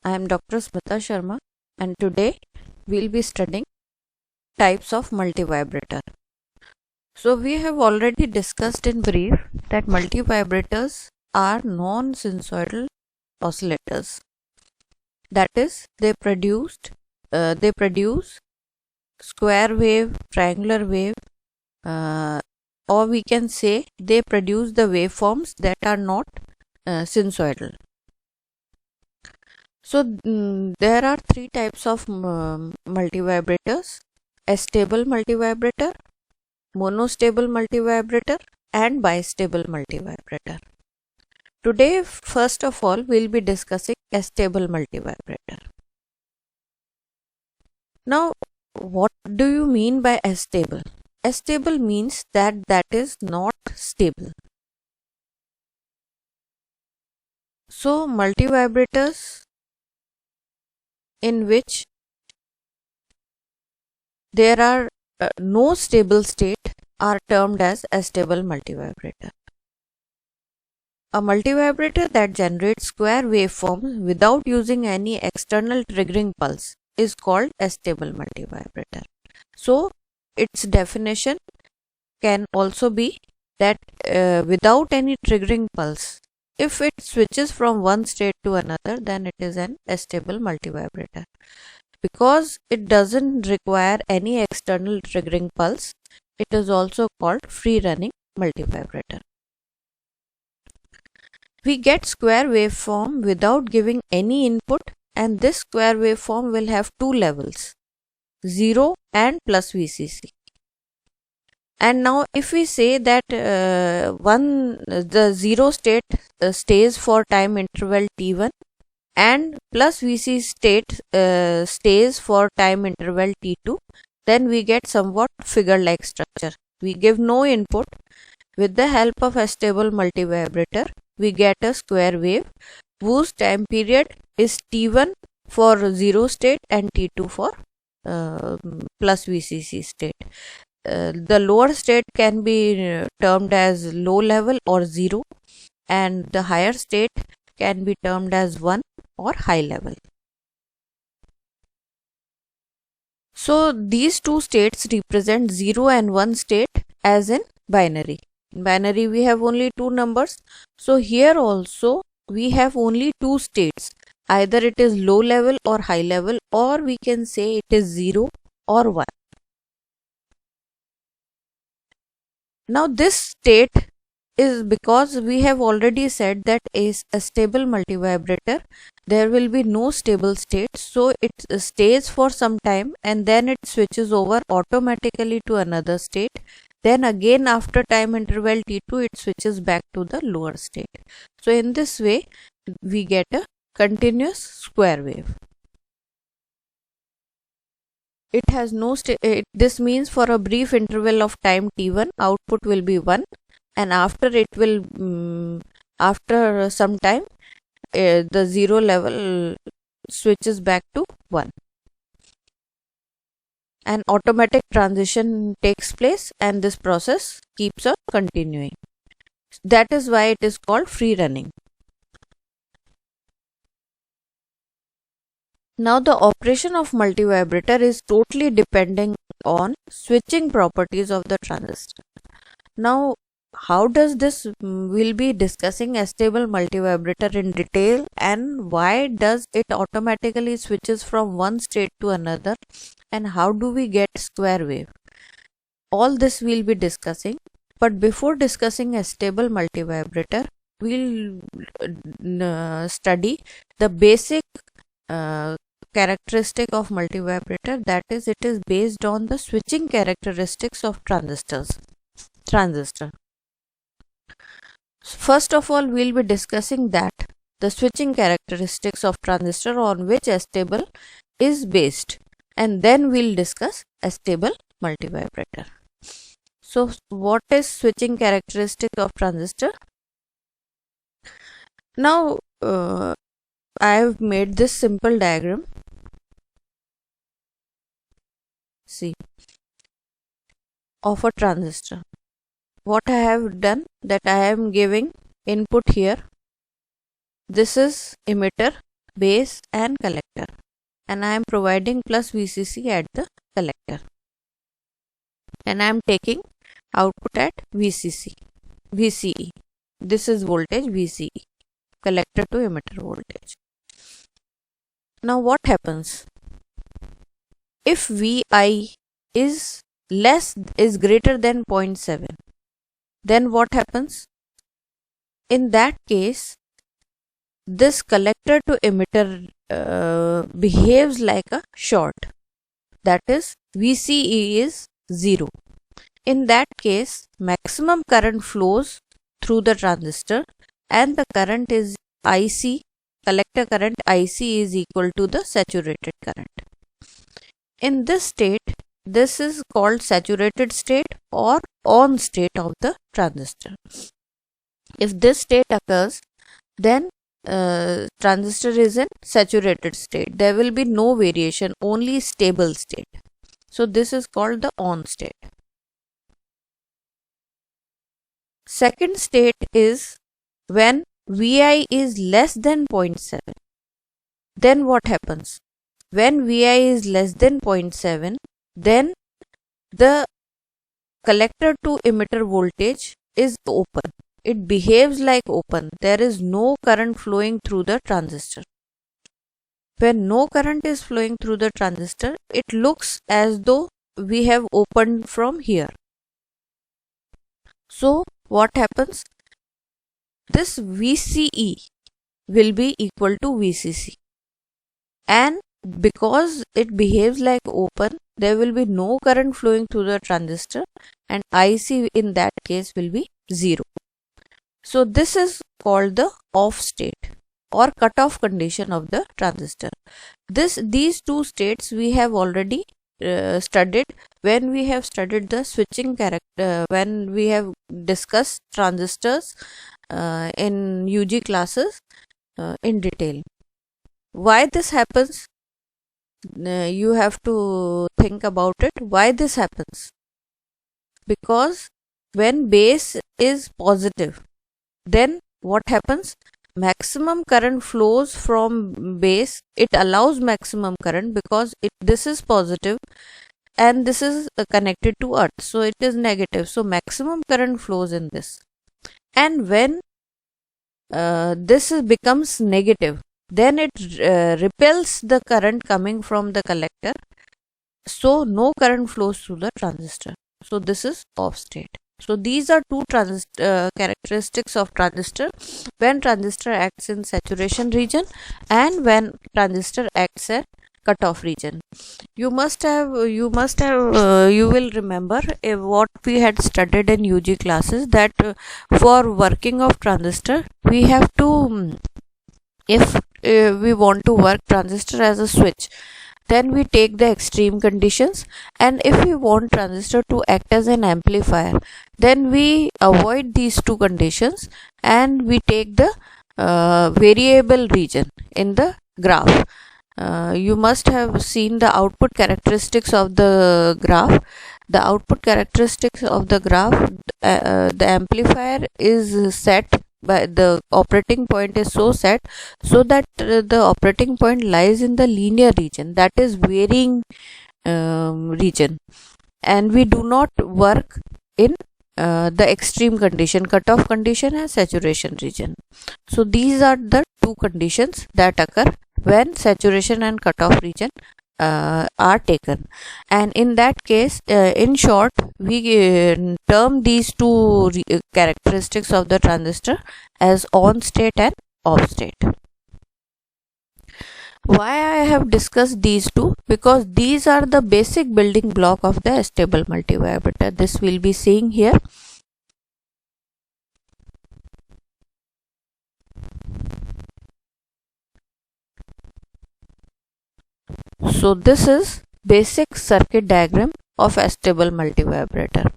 I am Dr. Smita Sharma, and today we'll be studying types of multivibrator. So we have already discussed in brief that multivibrators are non-sinusoidal oscillators. That is, they produce square wave, triangular wave, or we can say they produce the waveforms that are not sinusoidal. So there are three types of multivibrators: astable multivibrator, monostable multivibrator, and bistable multivibrator. Today, first of all, we'll be discussing astable multivibrator. Now, what do you mean by astable? Astable means that is not stable. So, multivibrators in which there are no stable state are termed as astable multivibrator. A multivibrator that generates square waveforms without using any external triggering pulse is called astable multivibrator. So, its definition can also be that without any triggering pulse, if it switches from one state to another, then it is an astable multivibrator. Because it doesn't require any external triggering pulse, it is also called free-running multivibrator. We get square waveform without giving any input, and this square waveform will have two levels, 0 and plus VCC. And now if we say that the 0 state stays for time interval t1 and plus VC state stays for time interval t2, then we get somewhat figure-like structure. We give no input. With the help of a stable multivibrator, we get a square wave whose time period is t1 for 0 state and t2 for plus VCC state. The lower state can be termed as low level or 0, and the higher state can be termed as 1 or high level. So these two states represent 0 and 1 state as in binary. In binary we have only two numbers. So here also we have only two states. Either it is low level or high level, or we can say it is 0 or 1. Now this state is because we have already said that is a stable multivibrator, there will be no stable state, so it stays for some time and then it switches over automatically to another state. Then again after time interval t2 it switches back to the lower state. So in this way we get a continuous square wave. It has no state. This means for a brief interval of time t1 output will be 1, and after it will after some time the 0 level switches back to 1. An automatic transition takes place and this process keeps on continuing. That is why it is called free running. Now the operation of multivibrator is totally depending on switching properties of the transistor. Now how does this, we'll be discussing astable multivibrator in detail, and why does it automatically switches from one state to another, and how do we get square wave. All this we'll be discussing, but before discussing astable multivibrator, we'll study the basic characteristic of multivibrator, that is, it is based on the switching characteristics of transistor. First of all, we'll be discussing that the switching characteristics of transistor on which astable is based, and then we'll discuss astable multivibrator. So what is switching characteristic of transistor? Now I have made this simple diagram. See, of a transistor. What I have done, that I am giving input here. This is emitter base and collector, and I am providing plus VCC at the collector, and I am taking output at VCE. This is voltage VCE, collector to emitter voltage. Now what happens if VI is greater than 0.7? Then what happens? In that case, this collector to emitter behaves like a short, that is VCE is 0. In that case, maximum current flows through the transistor and the current is IC, collector current IC is equal to the saturated current. In this state, this is called saturated state or on state of the transistor. If this state occurs, then transistor is in saturated state. There will be no variation, only stable state. So this is called the on state. Second state is when VI is less than 0.7. Then what happens? When VI is less than 0.7, then the collector to emitter voltage is open. It behaves like open. There is no current flowing through the transistor. When no current is flowing through the transistor, it looks as though we have opened from here. So what happens? This VCE will be equal to VCC, and because it behaves like open, there will be no current flowing through the transistor, and IC in that case will be 0. So this is called the off state or cutoff condition of the transistor. These two states we have already studied when we have studied the switching character, when we have discussed transistors in UG classes in detail. Why this happens? You have to think about it. Why this happens? Because when base is positive, then what happens? Maximum current flows from base. It allows maximum current because this is positive and this is connected to earth, so it is negative. So maximum current flows in this. And when this becomes negative, then it repels the current coming from the collector, so no current flows through the transistor. So this is off state. So these are two characteristics of transistor: when transistor acts in saturation region and when transistor acts at cutoff region. You will remember what we had studied in UG classes, that for working of transistor we have to, if we want to work transistor as a switch, then we take the extreme conditions, and if we want transistor to act as an amplifier, then we avoid these two conditions and we take the variable region in the graph. You must have seen the output characteristics of the graph. The output characteristics of the graph, the amplifier is set by the operating point is so set so that the operating point lies in the linear region, that is varying region, and we do not work in the extreme condition, cutoff condition and saturation region. So these are the two conditions that occur when saturation and cutoff region are taken, and in that case, in short, we term these two characteristics of the transistor as on state and off state. Why I have discussed these two? Because these are the basic building block of the stable multivibrator. This we'll be seeing here. So this is basic circuit diagram of a stable multivibrator.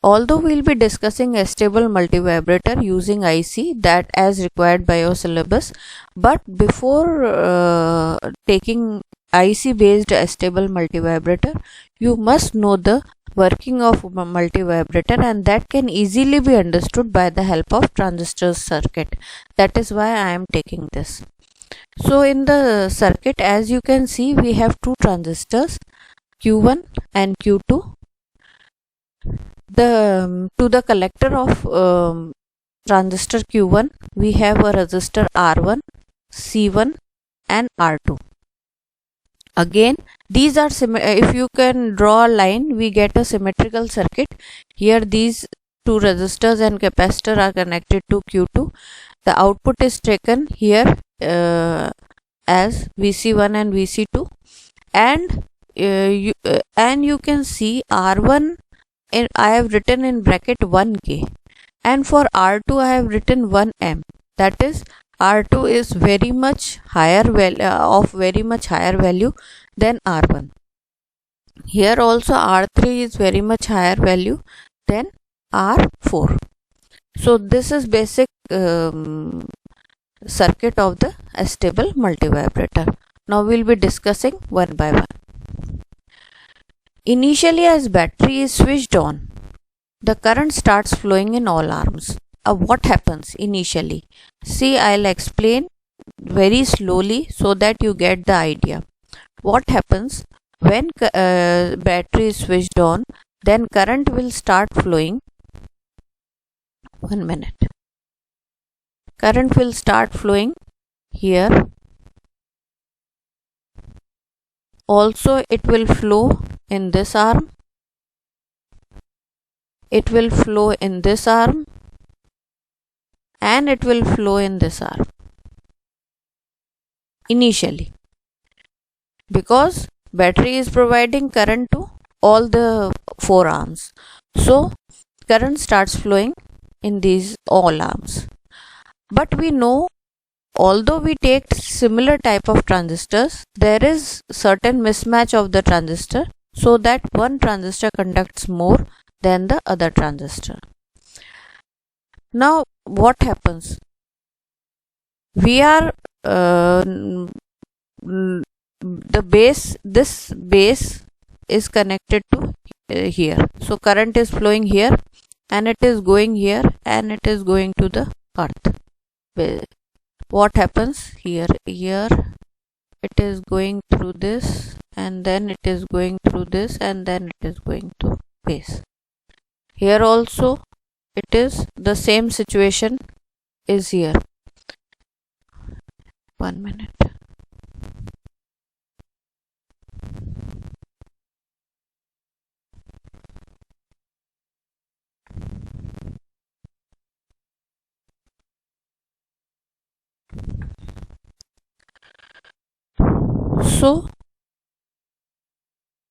Although we'll be discussing a stable multivibrator using IC that as required by your syllabus, but before taking IC based stable multivibrator, you must know the working of multivibrator, and that can easily be understood by the help of transistor circuit. That is why I am taking this. So in the circuit, as you can see, we have two transistors, Q1 and Q2. To the collector of transistor Q1, we have a resistor R1, C1 and R2. Again, these are if you can draw a line, we get a symmetrical circuit. Here these two resistors and capacitor are connected to Q2. The output is taken here as VC1 and VC2, and you can see R1 I have written in bracket 1K, and for R2 I have written 1M. That is, R2 is very much higher value than R1. Here also R3 is very much higher value than R4. So this is basic circuit of the stable multivibrator. Now we'll be discussing one by one. Initially, as battery is switched on, the current starts flowing in all arms. What happens initially? See, I'll explain very slowly so that you get the idea. What happens when battery is switched on? Then current will start flowing. 1 minute. Current will start flowing here. Also, it will flow in this arm. It will flow in this arm, and it will flow in this arm initially, because battery is providing current to all the four arms. So current starts flowing in these all arms. But we know, although we take similar type of transistors, there is certain mismatch of the transistor, so that one transistor conducts more than the other transistor. Now what happens? We are this base is connected to here. So current is flowing here, and it is going here, and it is going to the earth. What happens here? Here it is going through this, and then it is going through this, and then it is going to base. Here also it is the same situation is here. 1 minute. So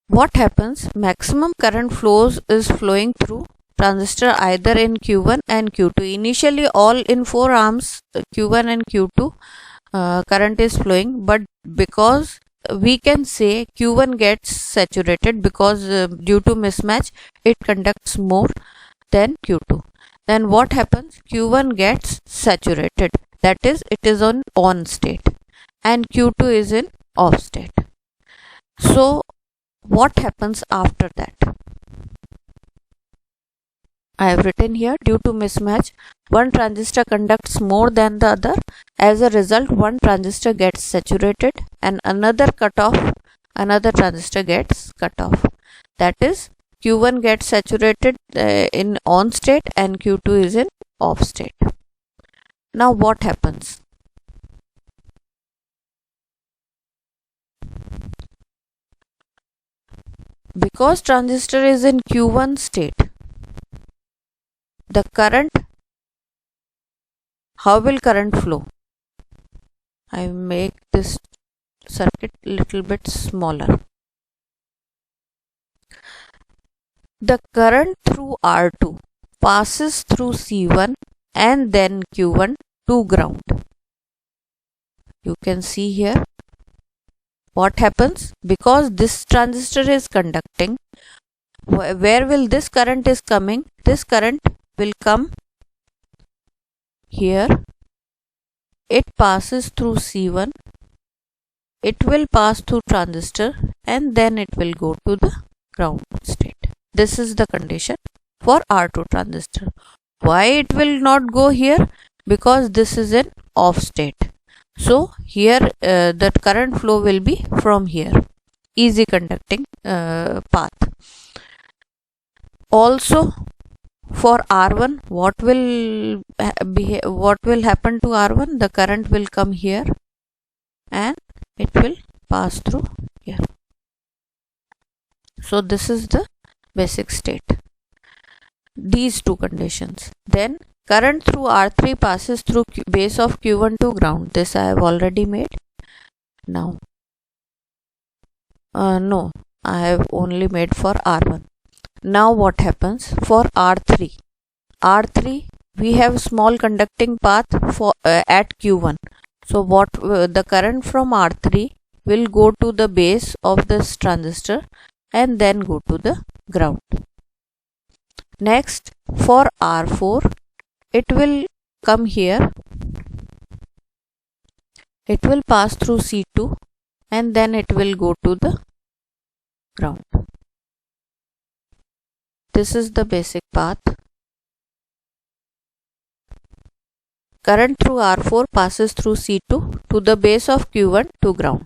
what happens? Maximum current flows is flowing through transistor either in Q1 and Q2. Initially all in four arms, Q1 and Q2, current is flowing, but because we can say Q1 gets saturated because due to mismatch it conducts more than Q2. Then what happens? Q1 gets saturated, that is, it is on state, and Q2 is in off state. So what happens after that? I have written here, due to mismatch, one transistor conducts more than the other. As a result, one transistor gets saturated and another transistor gets cut off. That is, Q1 gets saturated in on state and Q2 is in off state. Now what happens? Because transistor is in Q1 state, the current, how will current flow? I make this circuit little bit smaller. The current through R2 passes through C1 and then Q1 to ground. You can see here what happens. Because this transistor is conducting, where will this current is coming? This current will come here. It passes through C1, it will pass through transistor, and then it will go to the ground state. This is the condition for R2 transistor. Why it will not go here? Because this is in off state. So here the current flow will be from here, easy conducting path. Also for R1, what will happen to R1? The current will come here and it will pass through here. So this is the basic state, these two conditions. Then current through R3 passes through base of Q1 to ground. This I have already made. Now no, I have only made for R1. Now what happens for R3? R3 we have small conducting path for at Q1. So what the current from R3 will go to the base of this transistor and then go to the ground. Next for R4, it will come here, it will pass through C2 and then it will go to the ground. This is the basic path. Current through R4 passes through C2 to the base of Q1 to ground.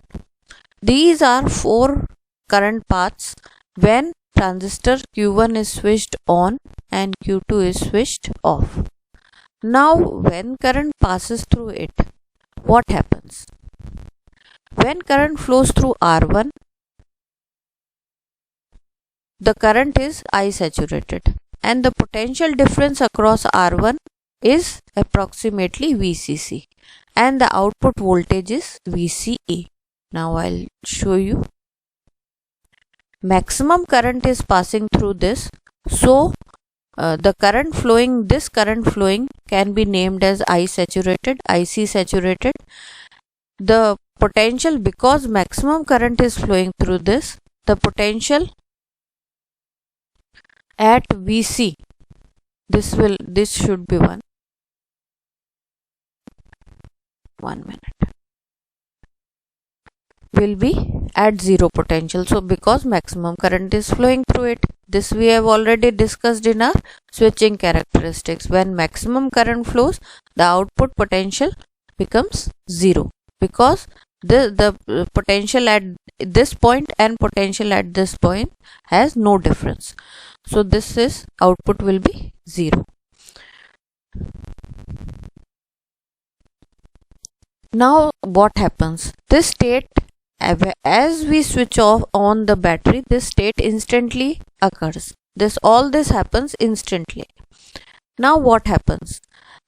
These are 4 current paths when transistor Q1 is switched on and Q2 is switched off. Now when current passes through it, what happens? When current flows through R1, the current is I saturated and the potential difference across R1 is approximately VCC and the output voltage is VCE. Now I'll show you. Maximum current is passing through this, so this current flowing can be named as I saturated, IC saturated. The potential, because maximum current is flowing through this, the potential at VC, this should be 1 minute, will be at 0 potential. So because maximum current is flowing through it, this we have already discussed in our switching characteristics. When maximum current flows, the output potential becomes 0 because the potential at this point and potential at this point has no difference. So this is output will be 0. Now what happens? This state, as we switch off on the battery, this state instantly occurs. All this happens instantly. Now what happens?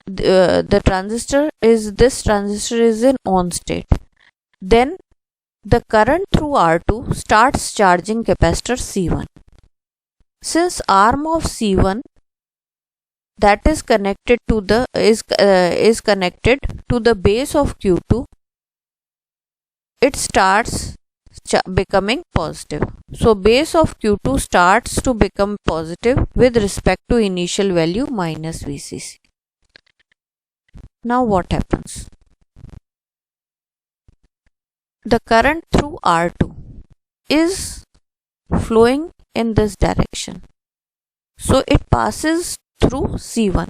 This transistor is in on state. Then the current through R2 starts charging capacitor C1. Since arm of C1 that is connected to the connected to the base of Q2, it starts becoming positive. So base of Q2 starts to become positive with respect to initial value minus VCC. Now what happens? The current through R2 is flowing in this direction. So it passes through C1.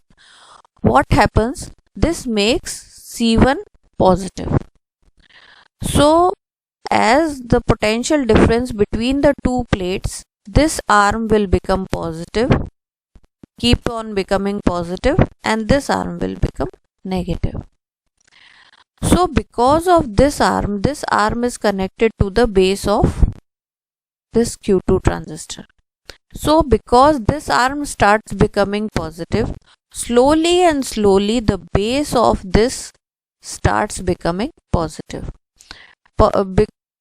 What happens? This makes C1 positive. So as the potential difference between the two plates, this arm will become positive, keep on becoming positive, and this arm will become negative. So because of this arm is connected to the base of this Q2 transistor. So because this arm starts becoming positive, slowly the base of this starts becoming positive.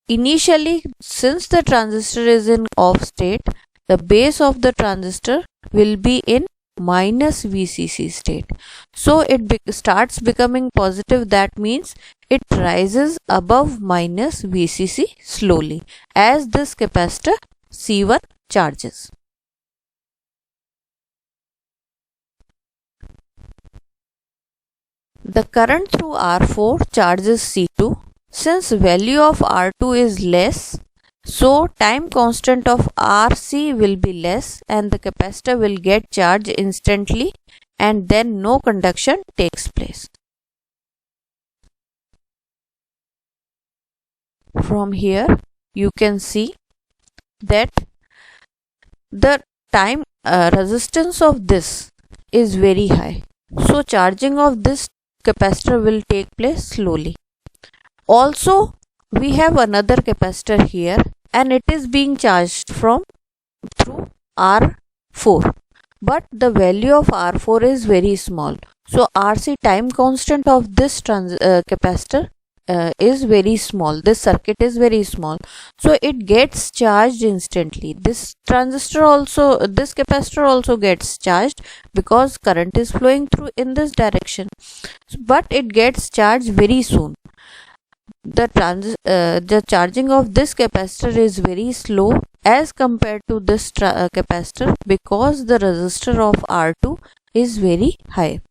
Initially, since the transistor is in off state, the base of the transistor will be in minus VCC state. So it starts becoming positive. That means it rises above minus VCC slowly as this capacitor C1 charges. The current through R4 charges C2. Since value of R2 is less, so time constant of RC will be less and the capacitor will get charged instantly and then no conduction takes place. from here you can see that the time resistance of this is very high, so charging of this capacitor will take place slowly. Also we have another capacitor here and it is being charged from through R4, but the value of R4 is very small, so RC time constant of this capacitor is very small, this circuit is very small, so it gets charged instantly. This capacitor also gets charged because current is flowing through in this direction, but it gets charged very soon. The charging of this capacitor is very slow as compared to this capacitor because the resistor of R2 is very high,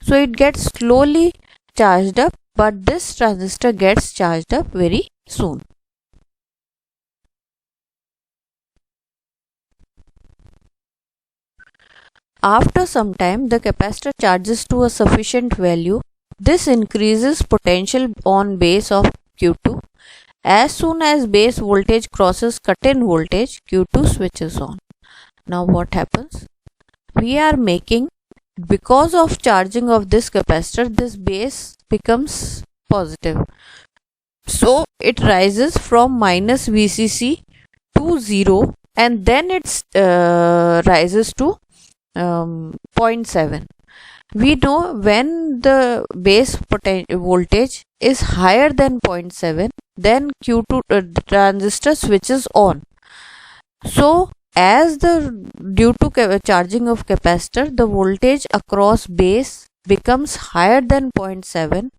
so it gets slowly charged up, but this transistor gets charged up very soon. After some time, the capacitor charges to a sufficient value. This increases potential on base of Q2. As soon as base voltage crosses cut-in voltage, Q2 switches on. Now what happens? We are making, because of charging of this capacitor, this base becomes positive. So it rises from minus VCC to 0 and then it rises to 0.7. We know when the base voltage is higher than 0.7, then Q2 transistor switches on. So as due to charging of capacitor, the voltage across base becomes higher than 0.7.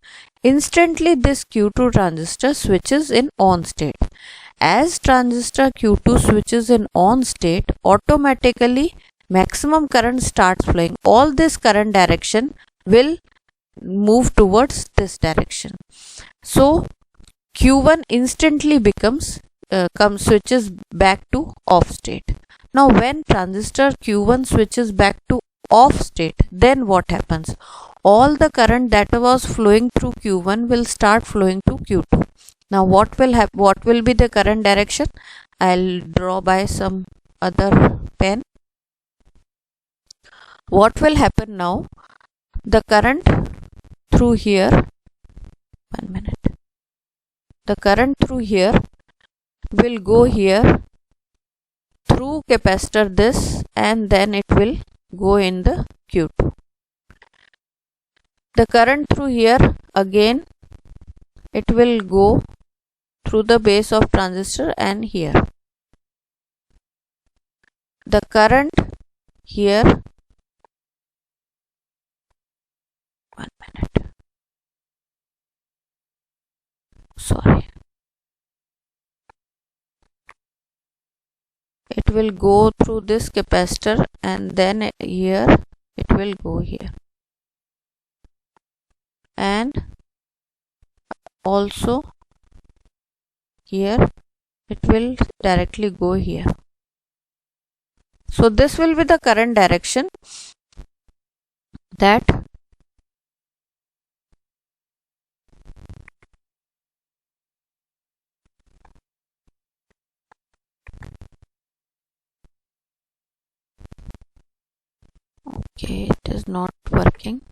Instantly this Q2 transistor switches in on state. As transistor Q2 switches in on state, automatically maximum current starts flowing. All this current direction will move towards this direction. So Q1 instantly switches back to off state. Now when transistor Q1 switches back to off state, then what happens? All the current that was flowing through Q1 will start flowing to Q2. Now what will be the current direction? I'll draw by some other pen. What will happen now? The current through here, the current through here will go here through capacitor this, and then it will go in the Q2. The current through here again, it will go through the base of transistor and here. The current here, it will go through this capacitor and then here it will go here, and also here it will directly go here. So this will be the current direction that okay, it is not working.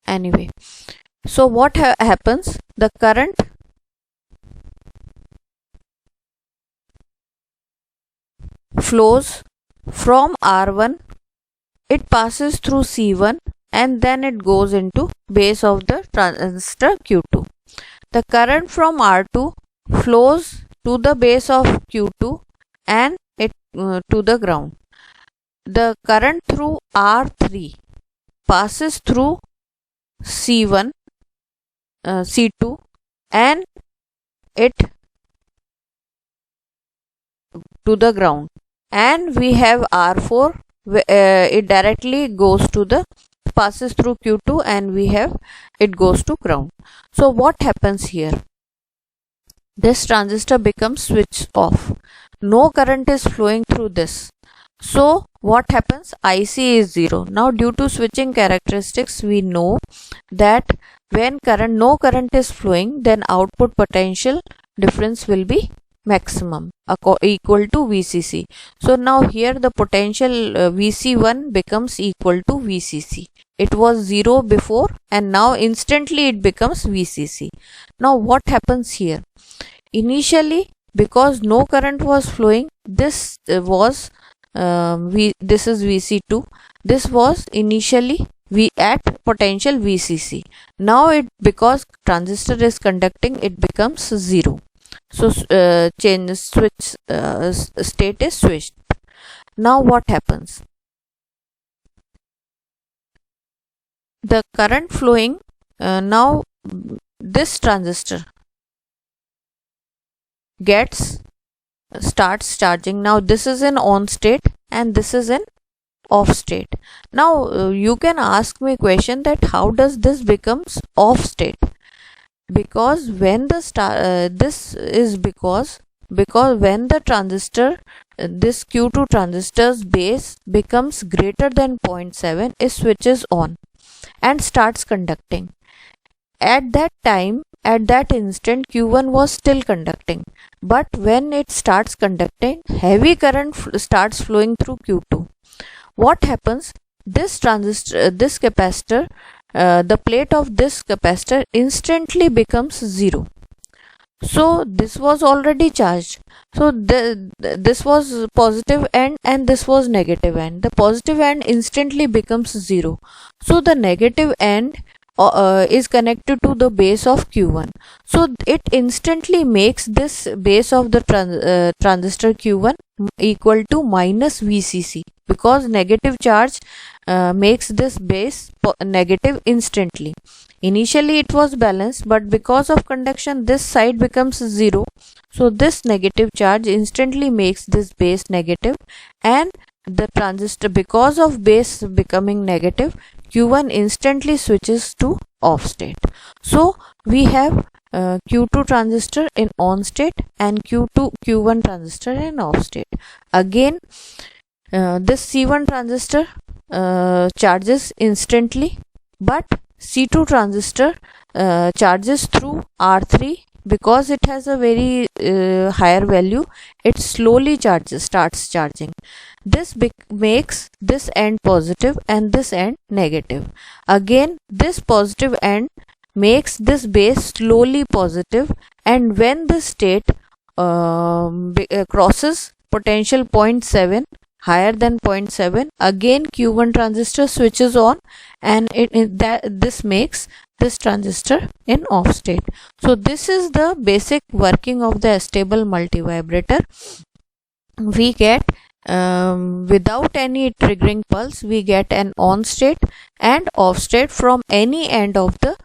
Anyway, so what happens? The current flows from R1, it passes through C1 and then it goes into base of the transistor Q2. The current from R2 flows to the base of Q2 and it to the ground. The current through R3 passes through C1, C2 and it to the ground, and we have R4, it directly goes to the passes through Q2 and we have it goes to ground. So what happens here? This transistor becomes switched off. No current is flowing through this. So what happens? IC is 0. Now due to switching characteristics, we know that when no current is flowing, then output potential difference will be maximum equal to VCC. So now here the potential VC1 becomes equal to VCC. It was 0 before and now instantly it becomes VCC. Now what happens here? Initially, because no current was flowing, this was this is VC2. This was initially at potential VCC. Now it, because transistor is conducting, it becomes 0. So switch state is switched. Now what happens? The current flowing, now this transistor starts charging. Now this is in on state and this is in off state. Now you can ask me a question that how does this becomes off state? Because when the this is because when the transistor, this Q2 transistor's base becomes greater than 0.7, it switches on and starts conducting. At that time, at that instant, Q1 was still conducting, but when it starts conducting, heavy current starts flowing through Q2. What happens? This transistor, this capacitor, the plate of this capacitor instantly becomes 0. So this was already charged. So this was positive end and this was negative end. The positive end instantly becomes 0. So the negative end is connected to the base of Q1. So it instantly makes this base of the transistor Q1 equal to minus VCC, because negative charge makes this base negative instantly. Initially it was balanced, but because of conduction this side becomes 0. So this negative charge instantly makes this base negative, and the transistor, because of base becoming negative, Q1 instantly switches to off state. So we have Q2 transistor in on state and Q1 transistor in off state. Again, this C1 transistor charges instantly, but C2 transistor charges through R3. Because it has a very higher value, it slowly starts charging. This makes this end positive and this end negative. Again, this positive end makes this base slowly positive, and when this state crosses potential 0.7, higher than 0.7, again Q1 transistor switches on, and this makes this transistor in off state. So this is the basic working of the stable multivibrator. We get without any triggering pulse, we get an on state and off state from any end of the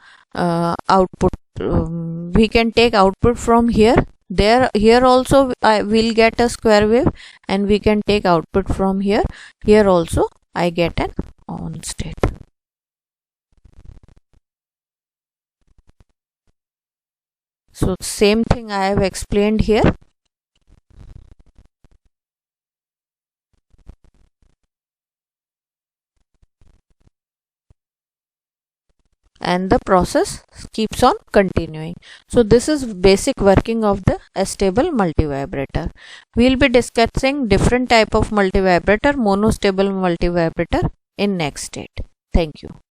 output. We can take output from here. Here also I will get a square wave, and we can take output from here. Here also I get an on state. So same thing I have explained here. And the process keeps on continuing. So this is basic working of the stable multivibrator. We will be discussing different type of multivibrator, monostable multivibrator in next state. Thank you.